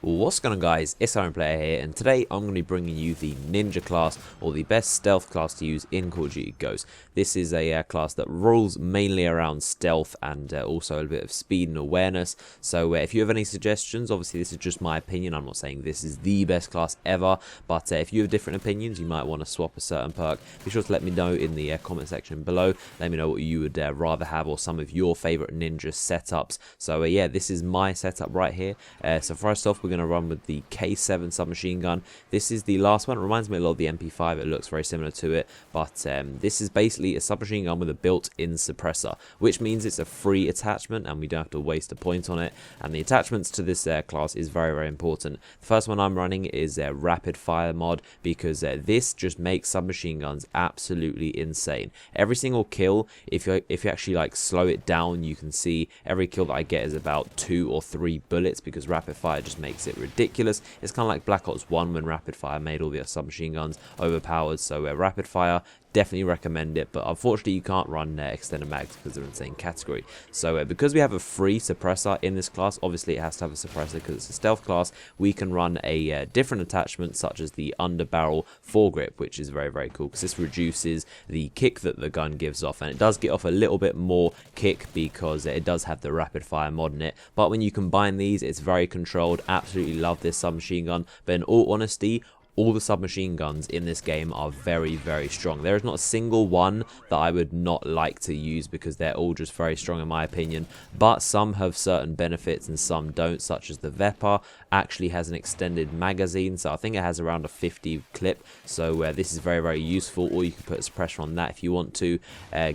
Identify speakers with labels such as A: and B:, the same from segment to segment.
A: What's going on, guys? It's Iron Player here, and today I'm going to be bringing you the Ninja class, or the best stealth class to use in Call of Duty Ghosts. This is a class that rules mainly around stealth and also a bit of speed and awareness. So if you have any suggestions, obviously this is just my opinion. I'm not saying this is the best class ever, but if you have different opinions, you might want to swap a certain perk. Be sure to let me know in the comment section below. Let me know what you would rather have, or some of your favorite Ninja setups. So yeah, this is my setup right here. So first off, we're going to run with the K7 submachine gun. This is the last one. It reminds me a lot of the MP5. It looks very similar to it, but this is basically a submachine gun with a built-in suppressor, which means it's a free attachment and we don't have to waste a point on it. And the attachments to this class is very, very important. The first one I'm running is a rapid fire mod, because this just makes submachine guns absolutely insane. Every single kill, if you actually like slow it down, you can see every kill that I get is about 2 or 3 bullets, because rapid fire just makes it ridiculous. It's kind of like Black Ops 1 when rapid fire made all the submachine guns overpowered. So rapid fire, definitely recommend it, but unfortunately you can't run extended mags because they're in the same category. So because we have a free suppressor in this class, obviously it has to have a suppressor because it's a stealth class, we can run a different attachment such as the underbarrel foregrip, which is very, very cool because this reduces the kick that the gun gives off, and it does get off a little bit more kick because it does have the rapid fire mod in it. But when you combine these, it's very controlled. Absolutely love this submachine gun, but in all honesty, all the submachine guns in this game are very, very strong. There is not a single one that I would not like to use because they're all just very strong in my opinion. But some have certain benefits and some don't, such as the Vepar actually has an extended magazine. So I think it has around a 50 clip. So this is very, very useful. Or you can put a suppressor on that if you want to.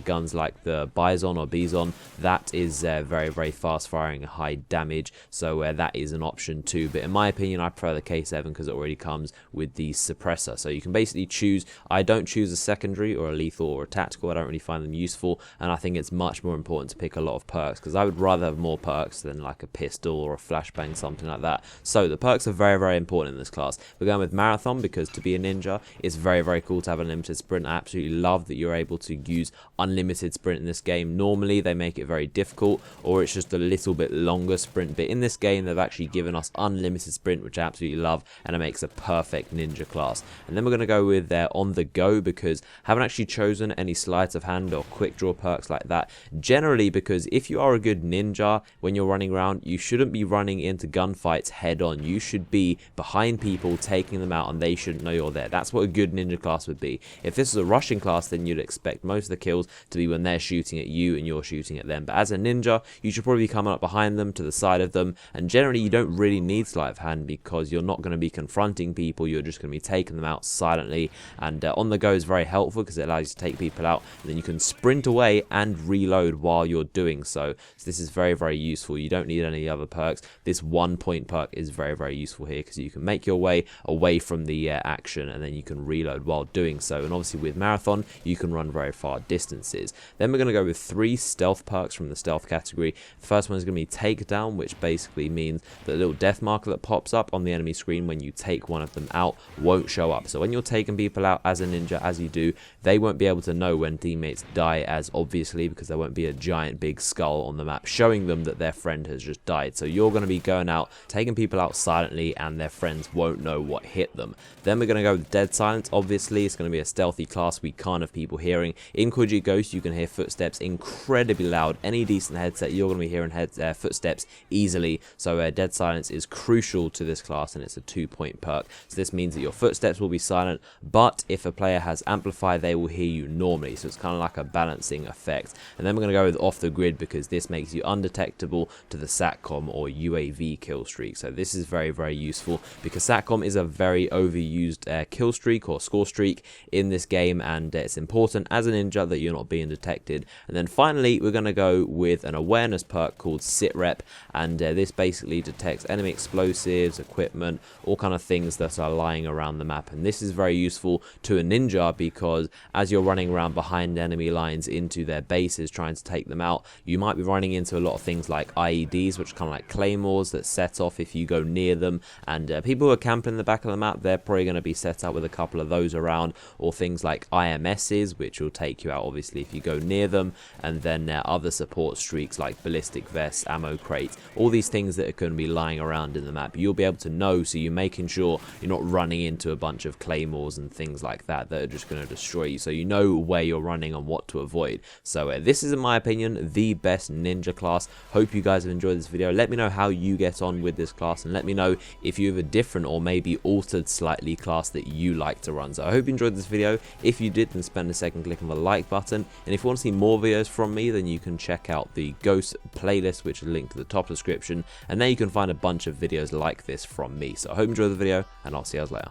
A: Guns like the Bison or Bison, that is very, very fast firing, high damage. So that is an option too. But in my opinion, I prefer the K7 because it already comes with the suppressor. So you can basically choose. I don't choose a secondary or a lethal or a tactical. I don't really find them useful, and I think it's much more important to pick a lot of perks, because I would rather have more perks than like a pistol or a flashbang, something like that. So the perks are very, very important in this class. We're going with marathon because to be a ninja, it's very, very cool to have unlimited sprint. I absolutely love that you're able to use unlimited sprint in this game. Normally they make it very difficult, or it's just a little bit longer sprint, but in this game they've actually given us unlimited sprint, which I absolutely love, and it makes a perfect ninja class. And then we're going to go with on the go, because I haven't actually chosen any sleight of hand or quick draw perks like that, generally because if you are a good ninja when you're running around, you shouldn't be running into gunfights head on. You should be behind people, taking them out, and they shouldn't know you're there. That's what a good ninja class would be. If this is a rushing class, then you'd expect most of the kills to be when they're shooting at you and you're shooting at them. But as a ninja, you should probably be coming up behind them, to the side of them, and generally you don't really need sleight of hand because you're not going to be confronting people. You're just going to be taking them out silently, and on the go is very helpful because it allows you to take people out, and then you can sprint away and reload while you're doing so. So this is very, very useful. You don't need any other perks. This 1 point perk is very, very useful here because you can make your way away from the action, and then you can reload while doing so. And obviously with marathon you can run very far distances. Then we're going to go with 3 stealth perks from the stealth category. The first one is going to be takedown, which basically means the little death marker that pops up on the enemy screen when you take one of them out won't show up. So when you're taking people out as a ninja, as you do, they won't be able to know when teammates die, as obviously, because there won't be a giant big skull on the map showing them that their friend has just died. So you're going to be going out, taking people out silently, and their friends won't know what hit them. Then we're going to go with dead silence. Obviously it's going to be a stealthy class. We can't have people hearing. In Call of Duty Ghosts you can hear footsteps incredibly loud. Any decent headset, you're going to be hearing footsteps easily. So dead silence is crucial to this class, and it's a 2 point perk. So this means that your footsteps will be silent, but if a player has amplify, they will hear you normally. So it's kind of like a balancing effect. And then we're going to go with off the grid, because this makes you undetectable to the SATCOM or UAV kill streak. So this is very, very useful because SATCOM is a very overused kill streak or score streak in this game, and it's important as a ninja that you're not being detected. And then finally we're going to go with an awareness perk called SITREP, and this basically detects enemy explosives, equipment, all kind of things that are lying lying around the map, and this is very useful to a ninja because as you're running around behind enemy lines into their bases trying to take them out, you might be running into a lot of things like IEDs, which are kind of like claymores that set off if you go near them, and people who are camping in the back of the map, they're probably going to be set up with a couple of those around, or things like IMSs, which will take you out obviously if you go near them, and then other support streaks like ballistic vests, ammo crates, all these things that are going to be lying around in the map. You'll be able to know, so you're making sure you're not running into a bunch of claymores and things like that that are just going to destroy you, so you know where you're running and what to avoid. So this is, in my opinion, the best ninja class. Hope you guys have enjoyed this video. Let me know how you get on with this class, and let me know if you have a different or maybe altered slightly class that you like to run. So I hope you enjoyed this video. If you did, then spend a second clicking the like button, and if you want to see more videos from me, then you can check out the Ghost playlist, which is linked to the top description, and there you can find a bunch of videos like this from me. So I hope you enjoyed the video, and I'll see you guys later.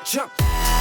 A: Jump.